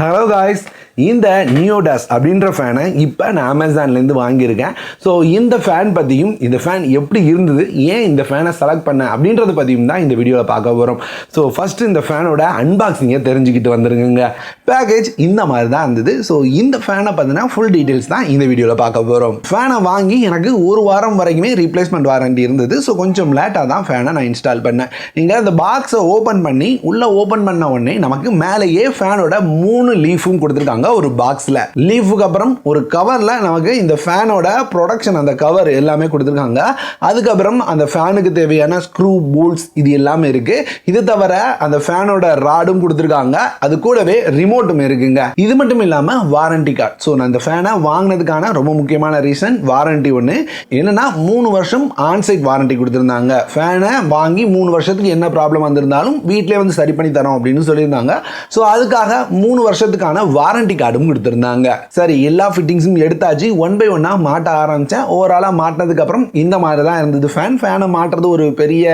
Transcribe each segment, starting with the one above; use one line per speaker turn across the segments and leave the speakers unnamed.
Hello guys, இந்த NeoDash அப்படின்ற ஃபேனை இப்போ நான் அமேசான்லேருந்து வாங்கியிருக்கேன். ஸோ இந்த ஃபேன் பற்றியும் இந்த ஃபேன் எப்படி இருந்தது, ஏன் இந்த ஃபேனை செலக்ட் பண்ணேன் அப்படின்றத பற்றியும் தான் இந்த வீடியோவில் பார்க்க போகிறோம். ஸோ ஃபஸ்ட்டு இந்த ஃபேனோட அன்பாக்சிங்கை தெரிஞ்சுக்கிட்டு வந்துருங்க. பேக்கேஜ் இந்த மாதிரி தான் இருந்தது. ஸோ இந்த ஃபேனை பார்த்தீங்கன்னா ஃபுல் டீட்டெயில்ஸ் தான் இந்த வீடியோவில் பார்க்க போகிறோம். ஃபேனை வாங்கி எனக்கு ஒரு வாரம் வரைக்குமே ரீப்ளேஸ்மெண்ட் வாரண்டி இருந்தது. ஸோ கொஞ்சம் லேட்டாக தான் ஃபேனை நான் இன்ஸ்டால் பண்ணேன். நீங்கள் அந்த பாக்ஸை ஓப்பன் பண்ணி உள்ளே ஓப்பன் பண்ண உடனே நமக்கு மேலேயே ஃபேனோட 3 லீஃபும் கொடுத்துருக்காங்க. ஒரு பாக்ஸ்ல லீஃபுக்கு அப்புறம் ஒரு கவர்ல நமக்கு இந்த ஃபேனோட ப்ரொடக்ஷன் அந்த கவர் எல்லாமே கொடுத்துருக்காங்க. அதுக்கப்புறம் அந்த ஃபேனுக்கு தேவையான ஸ்க்ரூ போல்ட்ஸ் இது எல்லாமே இருக்கு. இது தவிர அந்த ஃபேனோட ராடும் கொடுத்துருக்காங்க. அது கூடவே ரிமோட்டும் இருக்குங்க. இது மட்டும் இல்லாம வாரண்டி கார்டு. ஸோ நான் இந்த ஃபேனை வாங்கினதுக்கான ரொம்ப முக்கியமான ரீசன் வாரண்டி ஒன்று என்னன்னா 3 வருஷம் ஆன்சைட் வாரண்டி கொடுத்துருந்தாங்க. ஃபேனை வாங்கி 3 வருஷத்துக்கு என்ன ப்ராப்ளம் வந்திருந்தாலும் வீட்டிலே வந்து சரி பண்ணி தரோம் அப்படின்னு சொல்லியிருந்தாங்க. ஸோ அதுக்காக 3 வருஷத்துக்கான வாரண்டி கார்டும் கொடுத்திருந்தாங்க. சரி, எல்லா ஃபிட்டிங்ஸும் எடுத்தாச்சு. 1 by 1 மாட்ட ஆரம்பிச்சேன். ஓவராலாக மாட்டினதுக்கு அப்புறம் இந்த மாதிரி தான் இருந்தது ஃபேனை மாட்டுறது ஒரு பெரிய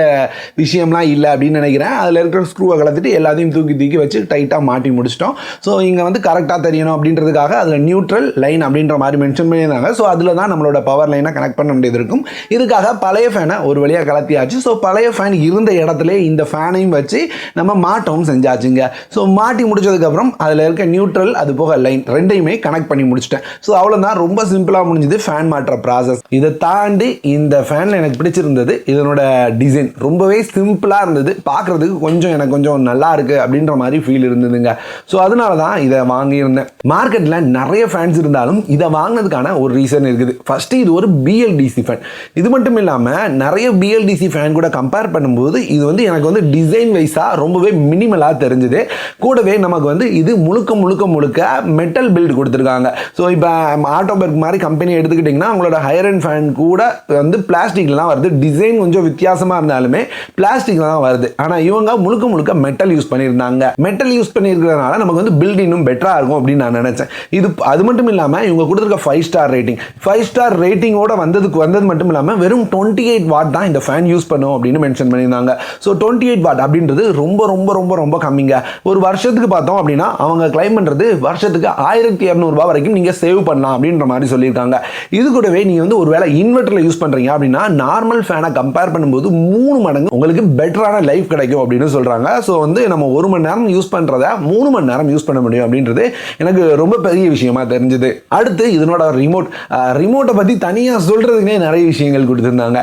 விஷயம்லாம் இல்லை அப்படின்னு நினைக்கிறேன். அதில் இருக்கிற ஸ்க்ரூவை கலந்துட்டு எல்லாத்தையும் தூக்கி வச்சு டைட்டாக மாட்டி முடிச்சிட்டோம். ஸோ இங்கே வந்து கரெக்டாக தெரியணும் அப்படின்றதுக்காக அதில் நியூட்ரல் லைன் அப்படின்ற மாதிரி மென்ஷன் பண்ணியிருந்தாங்க. ஸோ அதில் தான் நம்மளோட பவர் லைனை கனெக்ட் பண்ண வேண்டியது இருக்கும். இதுக்காக பழைய ஃபேனை ஒரு வழியாக கலத்தியாச்சு. ஸோ பழைய ஃபேன் இருந்த இடத்துல இந்த ஃபேனையும் வச்சு நம்ம மாட்டவும் செஞ்சாச்சுங்க. ஸோ மாட்டி முடிச்சதுக்கப்புறம் அதில் இருக்க நியூட்ரல் அது போக லைன் ரெண்டையுமே கனெக்ட் பண்ணி முடிச்சிட்டேன். ஸோ அவ்வளோதான், ரொம்ப சிம்பிளாக முடிஞ்சது ஃபேன் மாற்ற ப்ராசஸ். இதை தாண்டி இந்த ஃபேனில் எனக்கு பிடிச்சிருந்தது இதனோட டிசைன். ரொம்பவே சிம்பிளாக இருந்தது, பார்க்குறதுக்கு எனக்கு கொஞ்சம் நல்லா இருக்குது அப்படின்ற மாதிரி ஃபீல் இருந்ததுங்க. ஸோ அதனால தான் இதை வாங்கியிருந்தேன். மார்க்கெட்டில் நிறைய ஃபேன்ஸ் இருந்தாலும் இதை வாங்கினதுக்கான ஒரு ரீசன் இருக்குது. ஃபஸ்ட்டு இது ஒரு BLDC ஃபேன். இது மட்டும் இல்லாமல் நிறைய BLDC ஃபேன் கூட கம்பேர் பண்ணும்போது இது வந்து எனக்கு வந்து டிசைன் வைஸாக ரொம்பவே மினிமலாக தெரிஞ்சுது. கூடவே நமக்கு வந்து இது முழுக்க மெட்டல் பில்ட் கொடுத்துருக்காங்க. ஸோ இப்போ ஆட்டோபெர்க் மாதிரி கம்பெனி எடுத்துக்கிட்டிங்கன்னா அவங்களோட ஹையர் அண்ட் ஃபேன் கூட வந்து பிளாஸ்டிக்கில் தான் வருது. டிசைன் கொஞ்சம் வித்தியாசமாக இருந்தாலுமே பிளாஸ்டிக்கில் தான் வருது. ஆனால் இவங்க முழுக்க மெட்டல் யூஸ் பண்ணியிருந்தாங்க. மெட்டல் யூஸ் பண்ணியிருக்கிறதுனால நமக்கு வந்து பில்ட் இன்னும் பெட்டராக இருக்கும் அப்படின்னு நான் நினச்சேன். இது அது மட்டும் இல்லாமல் இவங்க கொடுத்துருக்க 5 ஸ்டார் ரேட்டிங். 5 ஸ்டார் ரேட்டிங்கோட வந்தது மட்டும் இல்லாமல் வெறும் 28 வாட் தான் இந்த ஃபேன் யூஸ் பண்ணும் அப்படின்னு மென்ஷன் பண்ணியிருந்தாங்க. ஸோ 28 வாட் அப்படின்றது ரொம்ப கம்மிங்க. ஒரு வருஷத்துக்கு பார்த்தோம் அப்படின்னா அவங்க கிளைம் பண்ணுறது வருஷத்துக்கு 1200 ரூபாய் வரைக்கும் நீங்க சேவ் பண்ணலாம் அப்படின்ற மாதிரி சொல்லியிருக்காங்க. இது கூடவே நீங்க வந்து ஒருவேளை இன்வெர்டர்ல யூஸ் பண்றீங்க அப்படின்னா நார்மல் ஃபேனை கம்பேர் பண்ணும்போது 3 மடங்கு உங்களுக்கு பெட்டரான லைஃப் கிடைக்கும் அப்படின்னு சொல்றாங்க. ஸோ வந்து நம்ம 1 மணி நேரம் யூஸ் பண்றத 3 மணி நேரம் யூஸ் பண்ண முடியும் அப்படின்றது எனக்கு ரொம்ப பெரிய விஷயமா தெரிஞ்சது. அடுத்து இதனோட ரிமோட்டை பத்தி தனியா சொல்றதுக்குனே நிறைய விஷயங்கள் கொடுத்திருந்தாங்க.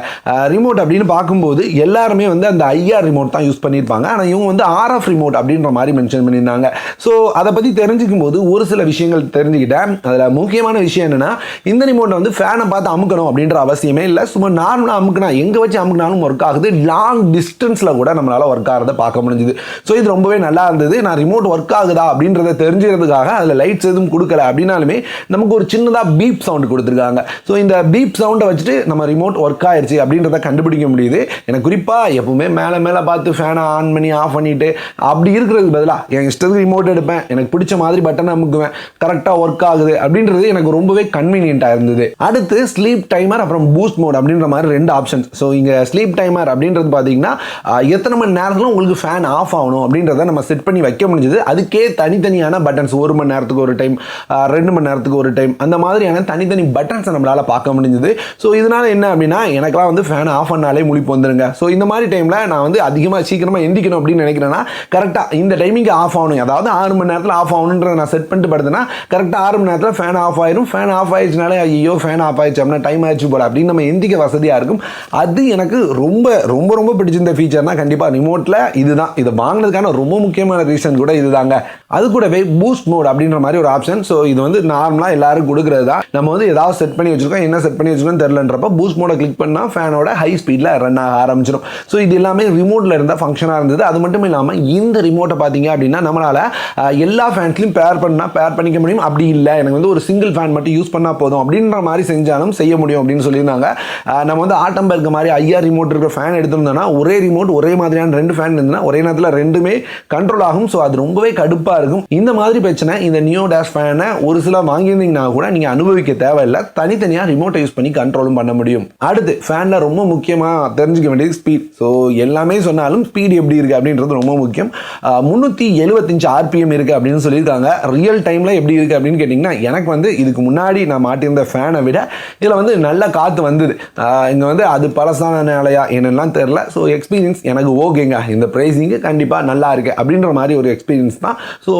ரிமோட் அப்படின்னு பார்க்கும்போது எல்லாருமே வந்து அந்த IR ரிமோட் தான் யூஸ் பண்ணியிருப்பாங்க. ஆனால் இவங்க வந்து RF ரிமோட் அப்படின்ற மாதிரி மென்ஷன் பண்ணியிருந்தாங்க. ஸோ அதை பத்தி தெரிஞ்சுக்கும் போது ஒரு சில விஷயங்கள் தெரிஞ்சுக்கிட்டேன். அதில் முக்கியமான விஷயம் என்னன்னா இந்த ரிமோட்டை வந்து ஃபேனை பார்த்து அமுக்கணும் அப்படின்ற அவசியமே இல்லை. சும்மா நார்மலாக அமுக்கினா எங்கே வச்சு அமுக்கினாலும் ஒர்க் ஆகுது. லாங் டிஸ்டன்ஸில் கூட நம்மளால் ஒர்க் ஆகிறத பார்க்க முடிஞ்சுது. ஸோ இது ரொம்பவே நல்லா இருந்தது. நான் ரிமோட் ஒர்க் ஆகுதா அப்படின்றத தெரிஞ்சுக்கிறதுக்காக அதில் லைட்ஸ் எதுவும் கொடுக்கல அப்படின்னாலுமே நமக்கு ஒரு சின்னதாக பீப் சவுண்ட் கொடுத்துருக்காங்க. ஸோ இந்த பீப் சவுண்டை வச்சுட்டு நம்ம ரிமோட் ஒர்க் ஆயிடுச்சு அப்படின்றத கண்டுபிடிக்க முடியுது. எனக்கு குறிப்பாக எப்பவுமே மேலே பார்த்து ஃபேனை ஆன் பண்ணி ஆஃப் பண்ணிட்டு அப்படி இருக்கிறதுக்கு பதிலாக என் இஷ்டத்துக்கு ரிமோட் எடுப்பேன். எனக்கு பிடிச்ச மாதிரி பட்டன் அமுக்குவேன், கரெக்டாக ஒர்க் ஆகுது அப்படின்றது எனக்கு ரொம்பவே கன்வீனியன்ட்டாக இருந்தது. அடுத்து ஸ்லீப் டைமர் அப்புறம் பூஸ்ட் மோட் அப்படின்ற மாதிரி 2 ஆப்ஷன்ஸ். ஸோ இங்கே ஸ்லீப் டைமர் அப்படின்றது பார்த்தீங்கன்னா எத்தனை மணி நேரத்தில் உங்களுக்கு ஃபேன் ஆஃப் ஆகணும் அப்படின்றத நம்ம செட் பண்ணி வைக்க முடிஞ்சது. அதுக்கே தனித்தனியான பட்டன்ஸ் 1 மணி நேரத்துக்கு ஒரு டைம், 2 மணி நேரத்துக்கு ஒரு டைம், அந்த மாதிரியான தனித்தனி பட்டன்ஸை நம்மளால் பார்க்க முடிஞ்சது. ஸோ இதனால என்ன அப்படின்னா எனக்குலாம் வந்து ஃபேன் ஆஃப் பண்ணாலே முழிப்பு வந்துருங்க. ஸோ இந்த மாதிரி டைமில் நான் வந்து அதிகமாக சீக்கிரமாக எந்திக்கணும் அப்படின்னு நினைக்கிறேன்னா கரெக்டாக இந்த டைமிங்கு ஆஃப் ஆகணும், அதாவது 6 மணி நேரத்தில் ஆஃப் ஆகணுன்றதை நான் செட் பண்ணிட்டு படுத்தேன்னா கரெக்டாக 6 மணி நேரத்தில் ஃபேன் ஆஃப் ஆயிரும். ஃபேன் ஆஃப் ஆயிடுச்சுனாலே ஐயோ ஃபேன் ஆஃப் ஆயிடுச்சு அப்படின்னா டைம் ஆயிடுச்சு போல அப்படின்னு நம்ம எந்திக்க வசதியாக இருக்கும். அது எனக்கு ரொம்ப பிடிச்சிருந்த ஃபீச்சர்னா கண்டிப்பாக ரிமோட்டில் இதுதான். இதை வாங்கினதுக்கான ரொம்ப முக்கியமான ரீசன் கூட இதுதாங்க. அது கூடவே பூஸ்ட் மோட் அப்படின்ற மாதிரி ஒரு ஆப்ஷன். ஸோ இது வந்து நார்மலாக எல்லாரும் கொடுக்குறது தான். நம்ம வந்து ஏதாவது செட் பண்ணி வச்சிருக்கோம், என்ன செட் பண்ணி வச்சிருக்கோம் தெரியலன்றப்ப பூஸ்ட் மோடை கிளிக் பண்ணால் ஃபேனோட ஹை ஸ்பீடில் ரன் ஆக ஆரம்பிச்சிடும். ஸோ இது எல்லாமே ரிமோட்டில் இருந்த ஃபங்க்ஷனாக இருந்தது. அது மட்டும் இல்லாமல் இந்த ரிமோட்டை பார்த்தீங்க அப்படின்னா நம்மளால் எல்லா ஃபேன்ஸ்லையும் பேர் பண்ணிக்க முடியும். அப்படி இல்லை எனக்கு வந்து ஒரு சிங்கிள் ஃபேன் மட்டும் யூஸ் பண்ணால் போதும் அப்படின்ற மாதிரி செஞ்சாலும் செய்ய முடியும் அப்படின்னு சொல்லியிருந்தாங்க. நம்ம வந்து Atomberg மாதிரி IR ரிமோட் இருக்கிற ஃபேன் எடுத்திருந்தோம்னா ஒரே ரிமோட் ஒரே மாதிரியான 2 ஃபேன் இருந்ததுன்னா ஒரே நேரத்தில் 2மே கண்ட்ரோல் ஆகும். ஸோ அது ரொம்பவே கடுப்பாக இருக்கும். இந்த மாதிரி பிரச்சனை இந்த NeoDash ஃபேனை ஒரு சில வாங்கியிருந்தீங்கன்னா கூட நீங்கள் அனுபவிக்க தேவையில்லை. தனித்தனியாக ரிமோட்டை யூஸ் பண்ணி கண்ட்ரோலும் பண்ண முடியும். அடுத்து ஃபேனில் ரொம்ப முக்கியமாக தெரிஞ்சுக்க வேண்டியது ஸ்பீட். ஸோ எல்லாமே சொன்னாலும் ஸ்பீட் எப்படி இருக்குது அப்படின்றது ரொம்ப முக்கியம். 375 RPM இருக்குது அப்படின்னு சொல்லியிருக்காங்க. ரியல் டைமில் எப்படி இருக்குது அப்படின்னு கேட்டிங்கன்னா எனக்கு வந்து இதுக்கு முன்னாடி நான் மாட்டியிருந்த ஃபேனை விட இதில் வந்து நல்ல காற்று வந்தது. இங்கே வந்து அது பழசான நிலையா என்னெல்லாம் தெரில. ஸோ எக்ஸ்பீரியன்ஸ் எனக்கு ஓகேங்க, இந்த ப்ரைஸிங்கு கண்டிப்பாக நல்லா இருக்குது அப்படின்ற மாதிரி ஒரு எக்ஸ்பீரியன்ஸ் தான். ஸோ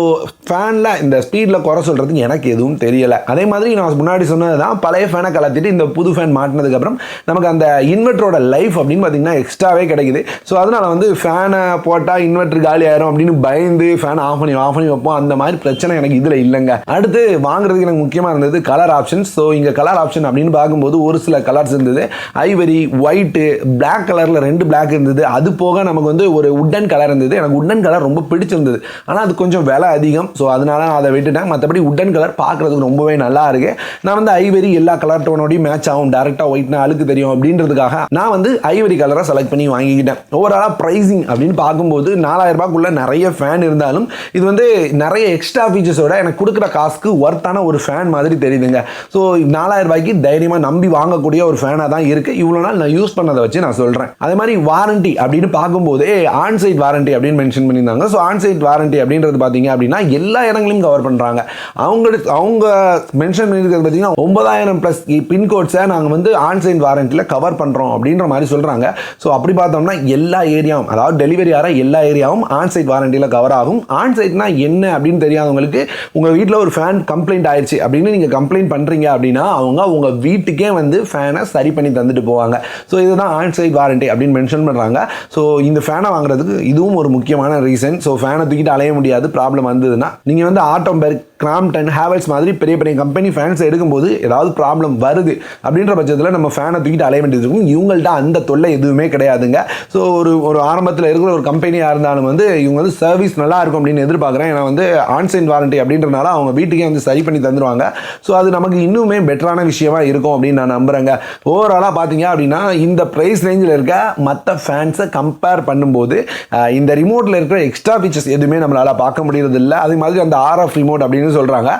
ஃபேனில் இந்த ஸ்பீடில் குறை சொல்கிறதுக்கு எனக்கு எதுவும் தெரியலை. அதே மாதிரி நான் முன்னாடி சொன்னது தான், பழைய ஃபேனை கலத்திட்டு இந்த புது ஃபேன் மாட்டினதுக்கப்புறம் நமக்கு அந்த இன்வெர்ட்டரோட லைஃப் அப்படின்னு பார்த்தீங்கன்னா எக்ஸ்ட்ராவே கிடைக்குது. ஸோ அதனால் வந்து ஃபேனை போட்டால் இன்வெர்ட்டர் காலி ஆயிரும் அப்படின்னு பயந்து ஃபேன் ஆஃப் பண்ணி வைப்போம். அந்த மாதிரி பிரச்சனை எனக்கு இதில் இல்லைங்க. அடுத்து வாங்குறதுக்கு எனக்கு முக்கியமாக இருந்தது கலர் ஆப்ஷன்ஸ். ஸோ இங்கே கலர் ஆப்ஷன் அப்படின்னு பார்க்கும்போது ஒரு சில கலர்ஸ் இருந்தது. ஐவரி, ஒயிட்டு, பிளாக் கலரில் 2 பிளாக் இருந்தது. அது போக நமக்கு வந்து ஒரு உட்டன் கலர் இருந்தது. எனக்கு உட்டன் கலர் ரொம்ப பிடிச்சிருந்தது. ஆனால் அது கொஞ்சம் விலை அதிகம். ஸோ அதனால நான் அதை விட்டுட்டேன். மற்றபடி உட்டன் கலர் பார்க்குறதுக்கு ரொம்பவே நல்லா இருக்கு. நான் வந்து ஐவரி எல்லா கலர் டோனோடையும் மேட்ச் ஆகும், டேரெக்டாக ஒயிட்னா அழுக்கு தெரியும் அப்படின்றதுக்காக நான் வந்து ஐவரி கலரை செலக்ட் பண்ணி வாங்கிக்கிட்டேன். ஓவராலாக ப்ரைஸிங் அப்படின்னு பார்க்கும்போது 4000 ரூபாய்க்குள்ள நிறைய ஃபேன் இருந்தாலும் இது வந்து நிறைய எக்ஸ்ட்ரா ஃபீச்சர்ஸோட எனக்கு கொடுக்குற காசுக்கு ஒர்த்தான ஒரு ஃபேன் மாதிரி தெரியுதுங்க. ஸோ 4000 ரூபாய்க்கு தைரியமாக நம்பி வாங்கக்கூடிய ஒரு ஃபேனாக தான் இருக்குது. இவ்வளோ நாள் நான் யூஸ் பண்ணதை வச்சு நான் சொல்கிறேன். அதே மாதிரி வாரண்டி அப்படின்னு பார்க்கும்போதே ஆன்சைட் வாரண்டி அப்படின்னு மென்ஷன் பண்ணியிருந்தாங்க. ஸோ ஆன்சைட் வாரண்டி அப்படின்றது பார்த்தீங்க அப்படின்னா எல்லா இடங்களையும் கவர் பண்ணுறாங்க. அவங்க மென்ஷன் பண்ணியிருக்கிறது பார்த்தீங்கன்னா 9000+ பின்கோட்ஸை நாங்கள் வந்து ஆன்சைட் வாரண்டியில் கவர் பண்ணுறோம் அப்படின்ற மாதிரி சொல்கிறாங்க. ஸோ அப்படி பார்த்தோம்னா எல்லா ஏரியாவும், அதாவது டெலிவரி ஆகிற எல்லா ஏரியாவும் ஆன்சைட் வாரண்டியில் கவர் ஆகும். ஆன்சைட்னா என்ன அப்படின்னு தெரியாதவங்களுக்கு, உங்கள் வீட்டில் ஒரு ஃபேன் கம்ப்ளைண்ட் ஆயிடுச்சு அப்படின்னு நீங்கள் கம்ப்ளைண்ட் பண்ணுறீங்க அப்படின்னா அவங்க உங்கள் வீட்டுக்கே வந்து ஃபேனை சரி பண்ணி தந்துட்டு போவாங்க. ஸோ இதுதான் ஆன்சைட் வாரண்டி அப்படின்னு மென்ஷன் பண்ணுறாங்க. ஸோ இந்த ஃபேனை வாங்குறதுக்கு இதுவும் ஒரு முக்கியமான ரீசன். ஸோ ஃபேனை தூக்கிட்டு அலைய முடியாது ப்ராப்ளம் வந்ததுன்னா. நீங்கள் வந்து ஆட்டோம்பெர்க், கிராம்டன், ஹேவல்ஸ் மாதிரி பெரிய பெரிய கம்பெனி ஃபேன்ஸ் எடுக்கும்போது ஏதாவது ப்ராப்ளம் வருது அப்படின்ற பட்சத்தில் நம்ம ஃபேனை தூக்கிட்டு அலைய வேண்டியது இருக்கும். இவங்கள்ட்ட அந்த தொல்லை எதுவுமே கிடையாதுங்க. ஸோ ஒரு ஆரம்பத்தில் இருக்கிற ஒரு கம்பெனியாக இருந்தாலும் வந்து இவங்க வந்து சர்வீஸ் நல்லா இருக்கும் அப்படின்னு எதிர்பார்க்குறேன். ஏன்னா வந்து ஆன்சைட் வாரண்டி அப்படின்றனால அவங்க வீட்டுக்கே வந்து சரி பண்ணி தந்துடுவாங்க. ஸோ அது நமக்கு இன்னுமே பெட்டரான விஷயமா இருக்கும் அப்படின்னு நான் நம்புகிறேங்க. ஓவராலாக பார்த்தீங்க அப்படின்னா இந்த ப்ரைஸ் ரேஞ்சில் இருக்க மற்ற ஃபேன்ஸை கம்பேர் பண்ணும்போது இந்த ரிமோட்டில் இருக்கிற எக்ஸ்ட்ரா ஃபீச்சர்ஸ் எதுவுமே நம்மளால் பார்க்க முடியறது இல்லை. அதே மாதிரி அந்த RF ரிமோட் அப்படின்னு சொல்கிறாங்க.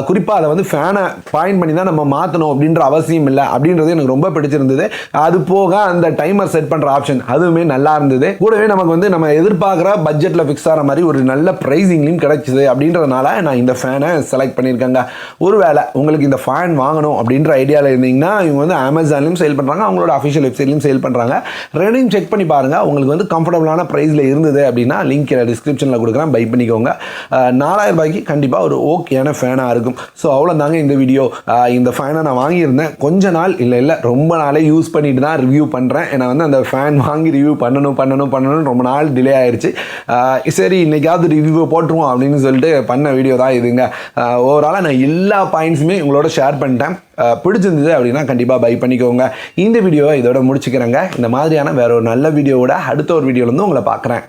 குறிப்பாக அதை வந்து ஃபேனை பாயிண்ட் பண்ணி தான் நம்ம மாற்றணும் அப்படின்ற அவசியம் இல்லை அப்படின்றது எனக்கு ரொம்ப பிடிச்சிருந்தது. அது போக அந்த டைமர் செட் பண்ணுற ஆப்ஷன் அதுவுமே நல்லா இருந்தது. கூடவே நமக்கு வந்து நம்ம எதிர்பார்க்குற பட்ஜெட்டில் ஃபிக்ஸ் ஆகிற மாதிரி ஒரு நல்ல ப்ரைஸிங்லையும் கிடைச்சிது அப்படின்றதுனால நான் இந்த ஃபேனை செலக்ட் பண்ணியிருக்கேங்க. ஒருவேளை உங்களுக்கு இந்த ஃபேன் வாங்கணும் அப்படின்ற ஐடியாவில் இருந்தீங்கன்னா இவங்க வந்து அமேசான்லையும் சேல் பண்ணுறாங்க, அவங்களோட அஃபிஷியல் வெப்சைட்லையும் சேல் பண்ணுறாங்க. ரெண்டையும் செக் பண்ணி பாருங்கள். உங்களுக்கு வந்து கம்ஃபர்டபுளான ப்ரைஸில் இருந்தது அப்படின்னா லிங்க் டிஸ்கிரிப்ஷனில் கொடுக்குறேன், பை பண்ணிக்கோங்க. 4000 ரூபாய்க்கு கண்டிப்பாக ஒரு ஓகேயான ஃபேனாக இருக்கும். ஸோ அவ்வளோதாங்க இந்த வீடியோ. இந்த ஃபேனை நான் வாங்கியிருந்தேன் கொஞ்ச நாள், இல்லை ரொம்ப நாளே யூஸ் பண்ணிட்டு தான் ரிவ்யூ பண்ணுறேன். ஏன்னா வந்து அந்த ஃபேன் வாங்கி ரிவ்யூ பண்ணணும் ரொம்ப நாள் டிலே ஆயிடுச்சு. சரி இன்னைக்காவது ரிவ்யூ போட்டுருவோம் அப்படின்னு சொல்லிட்டு பண்ண வீடியோ தான் இதுங்க. ஓவராலாக நான் எல்லா பாயிண்ட்ஸுமே உங்களோட ஷேர் பண்ணிட்டேன். பிடிச்சிருந்தது அப்படின்னா கண்டிப்பாக பை பண்ணிக்கோங்க. இந்த வீடியோவை இதோட முடிச்சுக்கிறேங்க. இந்த மாதிரியான வேற ஒரு நல்ல வீடியோவோட அடுத்த ஒரு வீடியோவில் வந்து உங்களை பார்க்குறேன்.